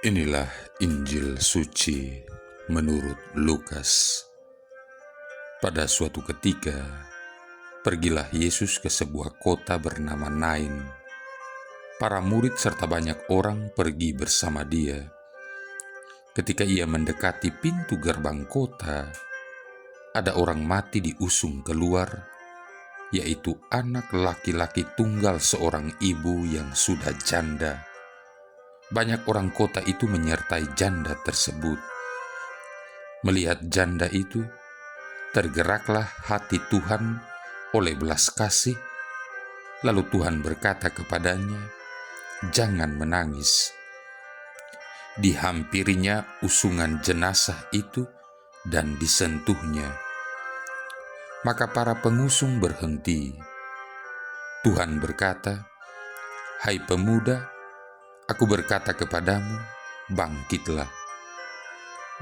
Inilah Injil suci menurut Lukas. Pada suatu ketika, pergilah Yesus ke sebuah kota bernama Nain. Para murid serta banyak orang pergi bersama dia. Ketika ia mendekati pintu gerbang kota, ada orang mati diusung keluar, yaitu anak laki-laki tunggal seorang ibu yang sudah janda. Banyak orang kota itu menyertai janda tersebut. Melihat janda itu, tergeraklah hati Tuhan oleh belas kasih. Lalu Tuhan berkata kepadanya, "Jangan menangis." Dihampirinya usungan jenazah itu dan disentuhnya. Maka para pengusung berhenti. Tuhan berkata, "Hai pemuda, Aku berkata kepadamu, bangkitlah."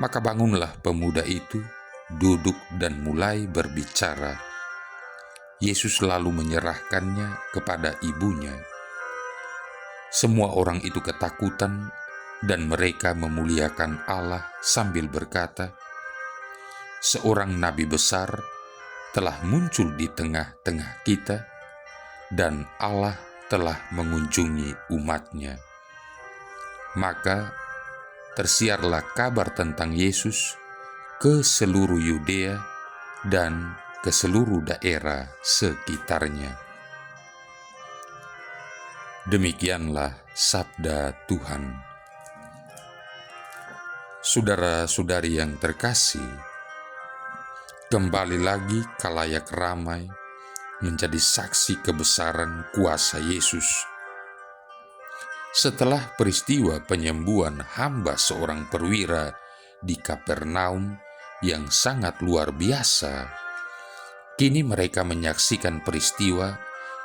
Maka bangunlah pemuda itu, duduk dan mulai berbicara. Yesus lalu menyerahkannya kepada ibunya. Semua orang itu ketakutan dan mereka memuliakan Allah sambil berkata, "Seorang nabi besar telah muncul di tengah-tengah kita dan Allah telah mengunjungi umatnya." Maka tersiarlah kabar tentang Yesus ke seluruh Yudea dan ke seluruh daerah sekitarnya. Demikianlah sabda Tuhan. Saudara-saudari yang terkasih, kembali lagi khalayak ramai menjadi saksi kebesaran kuasa Yesus. Setelah peristiwa penyembuhan hamba seorang perwira di Kapernaum yang sangat luar biasa, kini mereka menyaksikan peristiwa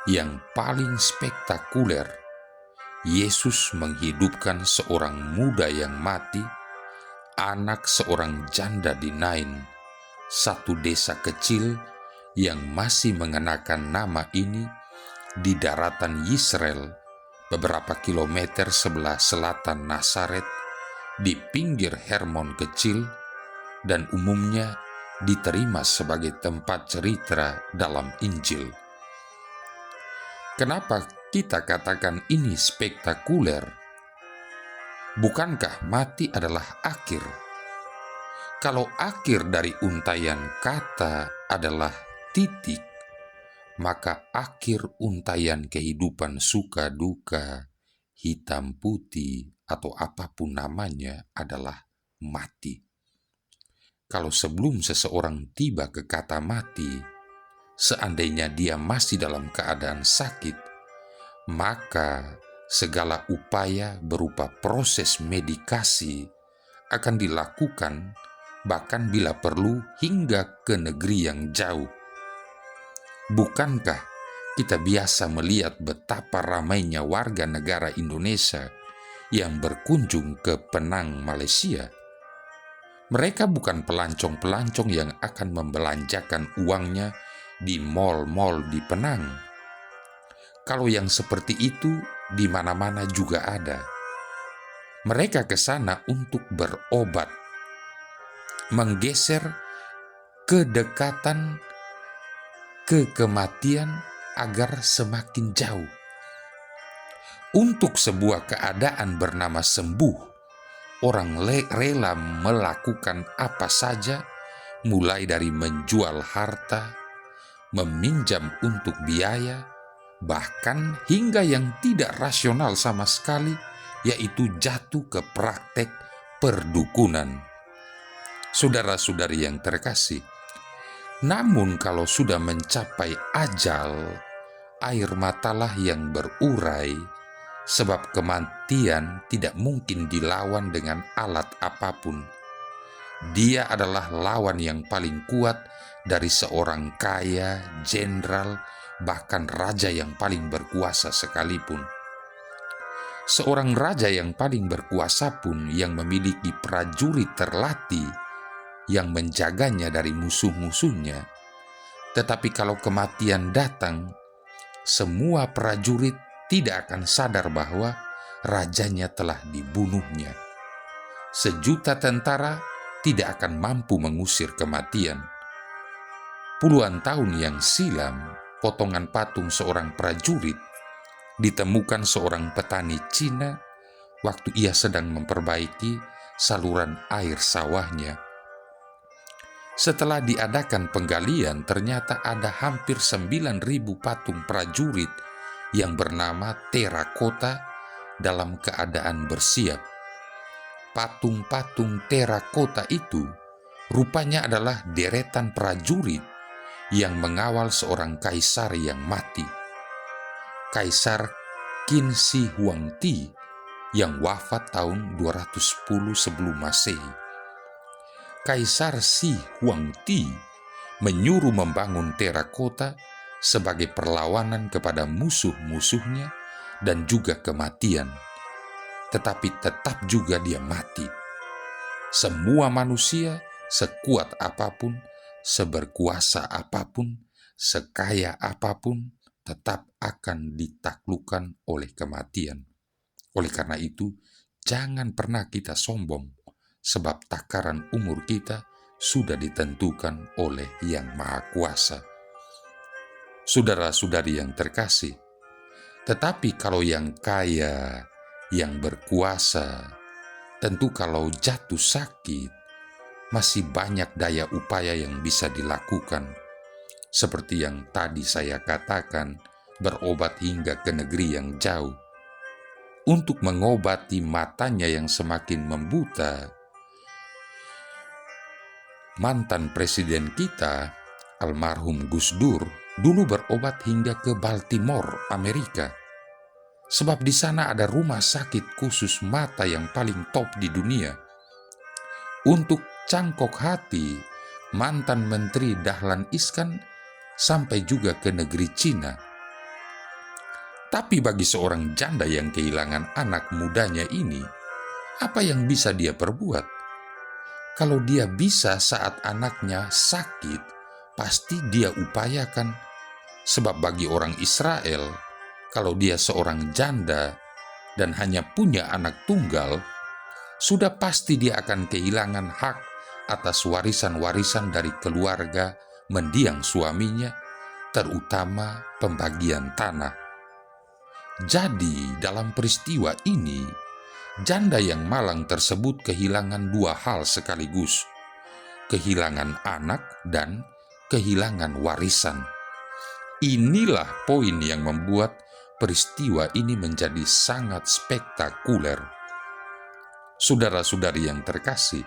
yang paling spektakuler. Yesus menghidupkan seorang muda yang mati, anak seorang janda di Nain, satu desa kecil yang masih mengenakan nama ini di daratan Yisrael, beberapa kilometer sebelah selatan Nazaret, di pinggir Hermon kecil, dan umumnya diterima sebagai tempat cerita dalam Injil. Kenapa kita katakan ini spektakuler? Bukankah mati adalah akhir? Kalau akhir dari untaian kata adalah titik, maka akhir untaian kehidupan suka duka, hitam putih, atau apapun namanya adalah mati. Kalau sebelum seseorang tiba ke kata mati, seandainya dia masih dalam keadaan sakit, maka segala upaya berupa proses medikasi akan dilakukan, bahkan bila perlu hingga ke negeri yang jauh. Bukankah kita biasa melihat betapa ramainya warga negara Indonesia yang berkunjung ke Penang, Malaysia? Mereka bukan pelancong-pelancong yang akan membelanjakan uangnya di mal-mal di Penang. Kalau yang seperti itu di mana-mana juga ada. Mereka ke sana untuk berobat, menggeser kedekatan ke kematian agar semakin jauh. Untuk sebuah keadaan bernama sembuh, orang rela melakukan apa saja, mulai dari menjual harta, meminjam untuk biaya, bahkan hingga yang tidak rasional sama sekali, yaitu jatuh ke praktek perdukunan. Saudara-saudari yang terkasih, namun kalau sudah mencapai ajal, air matalah yang berurai, sebab kematian tidak mungkin dilawan dengan alat apapun. Dia adalah lawan yang paling kuat dari seorang kaya, jenderal, bahkan raja yang paling berkuasa sekalipun. Seorang raja yang paling berkuasa pun yang memiliki prajurit terlatih yang menjaganya dari musuh-musuhnya. Tetapi kalau kematian datang, semua prajurit tidak akan sadar bahwa rajanya telah dibunuhnya. 1.000.000 tentara tidak akan mampu mengusir kematian. Puluhan tahun yang silam, potongan patung seorang prajurit ditemukan seorang petani Cina waktu ia sedang memperbaiki saluran air sawahnya. Setelah diadakan penggalian, ternyata ada hampir 9.000 patung prajurit yang bernama terakota dalam keadaan bersiap. Patung-patung terakota itu rupanya adalah deretan prajurit yang mengawal seorang kaisar yang mati. Kaisar Qin Shi Huangdi yang wafat tahun 210 sebelum Masehi. Kaisar Shi Huangdi menyuruh membangun terakota sebagai perlawanan kepada musuh-musuhnya dan juga kematian. Tetapi tetap juga dia mati. Semua manusia, sekuat apapun, seberkuasa apapun, sekaya apapun, tetap akan ditaklukkan oleh kematian. Oleh karena itu, jangan pernah kita sombong, sebab takaran umur kita sudah ditentukan oleh Yang Maha Kuasa. Saudara-saudari yang terkasih, tetapi kalau yang kaya, yang berkuasa, tentu kalau jatuh sakit, masih banyak daya upaya yang bisa dilakukan. Seperti yang tadi saya katakan, berobat hingga ke negeri yang jauh. Untuk mengobati matanya yang semakin membuta, mantan presiden kita, almarhum Gus Dur, dulu berobat hingga ke Baltimore, Amerika. Sebab di sana ada rumah sakit khusus mata yang paling top di dunia. Untuk cangkok hati, mantan Menteri Dahlan Iskan sampai juga ke negeri Cina. Tapi bagi seorang janda yang kehilangan anak mudanya ini, apa yang bisa dia perbuat? Kalau dia bisa saat anaknya sakit, pasti dia upayakan. Sebab bagi orang Israel, kalau dia seorang janda dan hanya punya anak tunggal, sudah pasti dia akan kehilangan hak atas warisan-warisan dari keluarga mendiang suaminya, terutama pembagian tanah. Jadi dalam peristiwa ini, janda yang malang tersebut kehilangan dua hal sekaligus, kehilangan anak dan kehilangan warisan. Inilah poin yang membuat peristiwa ini menjadi sangat spektakuler. Saudara-saudari yang terkasih,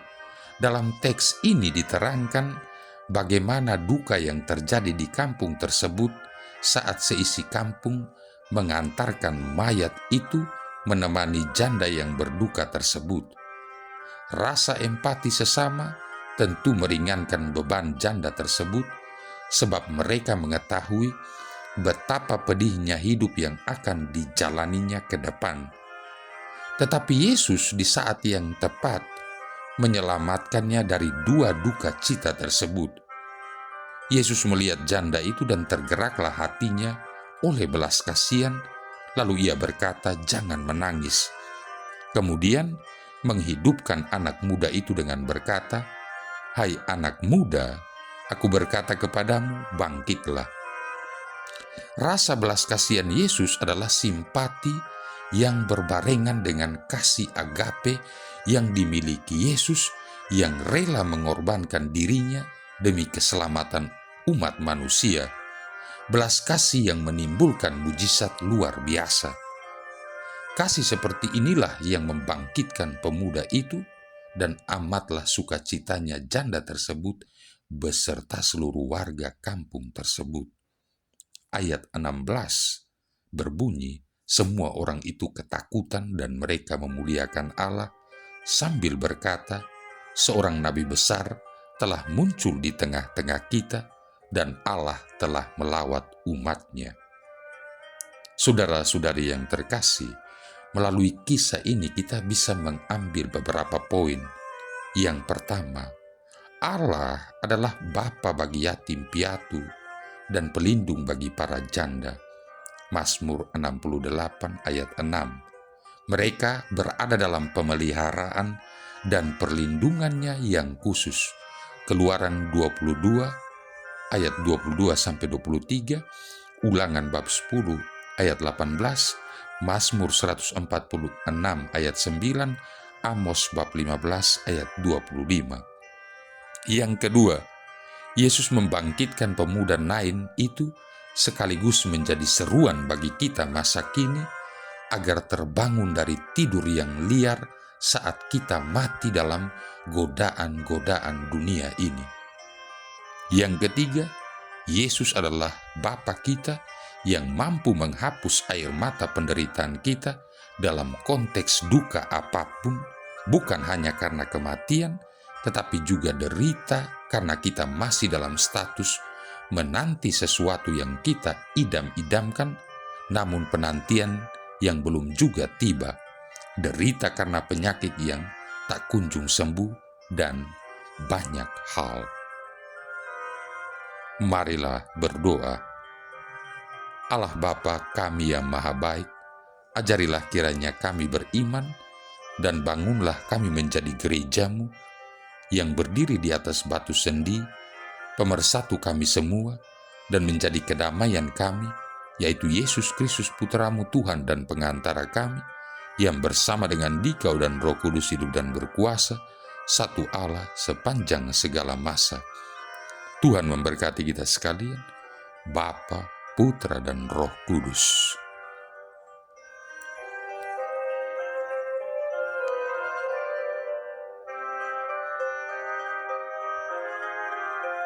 dalam teks ini diterangkan bagaimana duka yang terjadi di kampung tersebut saat seisi kampung mengantarkan mayat itu menemani janda yang berduka tersebut. Rasa empati sesama tentu meringankan beban janda tersebut, sebab mereka mengetahui betapa pedihnya hidup yang akan dijalaninya ke depan. Tetapi Yesus di saat yang tepat menyelamatkannya dari dua duka cita tersebut. Yesus melihat janda itu dan tergeraklah hatinya oleh belas kasihan. Lalu ia berkata, "Jangan menangis." Kemudian menghidupkan anak muda itu dengan berkata, "Hai anak muda, aku berkata kepadamu, bangkitlah." Rasa belas kasihan Yesus adalah simpati yang berbarengan dengan kasih agape yang dimiliki Yesus yang rela mengorbankan dirinya demi keselamatan umat manusia. Belas kasih yang menimbulkan mujizat luar biasa. Kasih seperti inilah yang membangkitkan pemuda itu, dan amatlah sukacitanya janda tersebut beserta seluruh warga kampung tersebut. Ayat 16 berbunyi, semua orang itu ketakutan dan mereka memuliakan Allah sambil berkata, "Seorang nabi besar telah muncul di tengah-tengah kita, dan Allah telah melawat umat-Nya." Saudara-saudari yang terkasih, melalui kisah ini kita bisa mengambil beberapa poin. Yang pertama, Allah adalah Bapa bagi yatim piatu dan pelindung bagi para janda. Mazmur 68 ayat 6. Mereka berada dalam pemeliharaan dan perlindungannya yang khusus. Keluaran 22 ayat 22-23, Ulangan bab 10 ayat 18, Mazmur 146 ayat 9, Amos bab 15 ayat 25. Yang kedua, Yesus membangkitkan pemuda Nain itu sekaligus menjadi seruan bagi kita masa kini agar terbangun dari tidur yang liar saat kita mati dalam godaan-godaan dunia ini. Yang ketiga, Yesus adalah Bapa kita yang mampu menghapus air mata penderitaan kita dalam konteks duka apapun, bukan hanya karena kematian, tetapi juga derita karena kita masih dalam status menanti sesuatu yang kita idam-idamkan, namun penantian yang belum juga tiba, derita karena penyakit yang tak kunjung sembuh, dan banyak hal. Marilah berdoa. Allah Bapa kami yang maha baik, ajarilah kiranya kami beriman, dan bangunlah kami menjadi gereja-Mu yang berdiri di atas batu sendi, pemersatu kami semua, dan menjadi kedamaian kami, yaitu Yesus Kristus Putra-Mu Tuhan dan pengantara kami, yang bersama dengan Dikau dan Roh Kudus hidup dan berkuasa, satu Allah sepanjang segala masa. Tuhan memberkati kita sekalian, Bapa, Putra, dan Roh Kudus.